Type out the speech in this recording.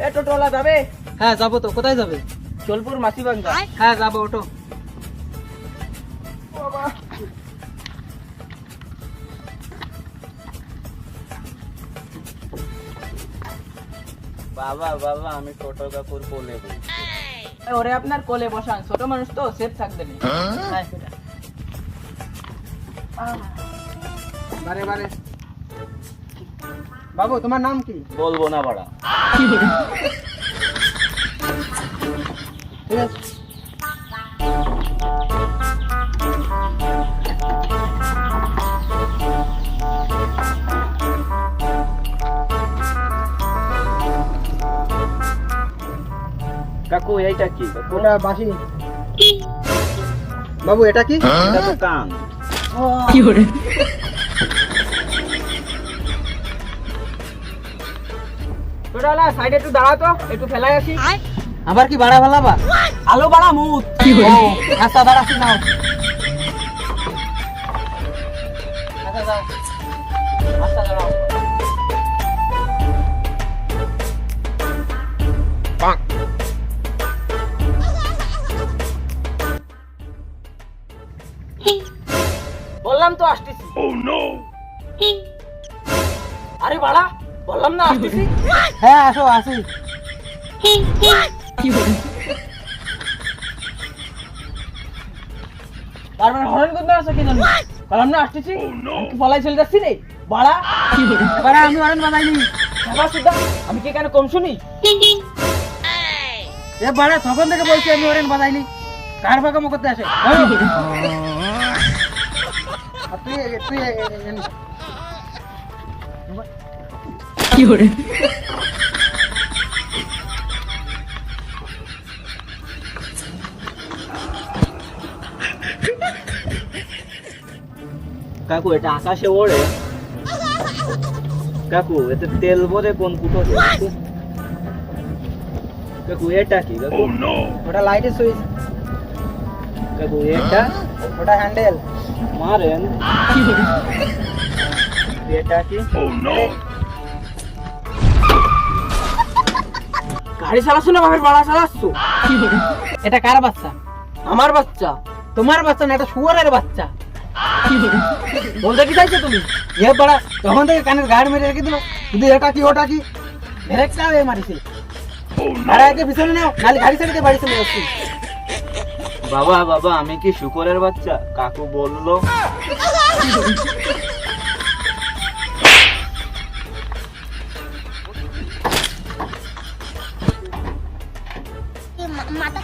এ টোটোলা যাবে? হ্যাঁ যাবো তো। কোথায় যাবে? চোলপুর মাসিবাঙ্গা। হ্যাঁ যাবো, ওঠো। বাবা বাবা আমি টোটো কাকুর কোলে বই। ওরে আপনার কোলে বসান, ছোট মানুষ তো সেফ থাকবে না। হ্যাঁ, সেটা। বারে বারে। বাবু তোমার নাম কি? বলবো না বাড়া। ঠিক আছে। কাকু এইটা কি কাকু? ওটা বাঁশি। বাবু এটা কি? এটা তো কান। টোটোলা সাইডে একটু দাঁড়াও তো, একটু ফেলাই আসি। আবার কি ভাড়া ভালাবা? আলো বাড়া মুখ। রাস্তা দাঁড়াচ্ছি নাও। আচ্ছা যাও। রাস্তা দাঁড়াও। বললাম তো আসতেছি। আরে বাড়া, বললাম না আসতেছি। হ্যাঁ আসো, আসি। বারবার হরেন করতে আসো কি জন্য? বললাম না আসতেছি। বলাই চলে যাচ্ছি রে বাড়া। এবারে আমি অরেন বাজাইনি। বাবা সুদ্ধা, আমি কি কেন কম শুনি? এ বাড়া তখন থেকে বলছি আমি অরেন বাজাইনি। কার ফাঁকামো করতে আসে? আর তুই কাকু এটা আকাশে ওড়ে? কাকু এতে তেল ভরে কোন ফুটো যাচ্ছে? কাকু এটা কি কাকু? ওটা লাইটের সুইচ। কাকু এটা ওটা হ্যান্ডেল। মারেন। এটা কি? গাড়ি চালাচ্ছ না বাপের বাড়া চালাচ্ছ? এটা কার বাচ্চা? আমার বাচ্চা। তোমার বাচ্চা না, এটা শুয়ারের বাচ্চা। বলতে কি চাইছো তুমি? এ বাড়া তখন থেকে কানের গাড় মেরে রেখে দিল। শুধু এটা কি ওটা কি ব্রেকটা মারিছিল। ভাড়া একে পিছনে নাও, নাহলে গাড়ি ছেড়ে দিয়ে বাড়ি চলে যাচ্ছি। বাবা বাবা আমি কি শুকরের বাচ্চা? কাকু বললো। মাথা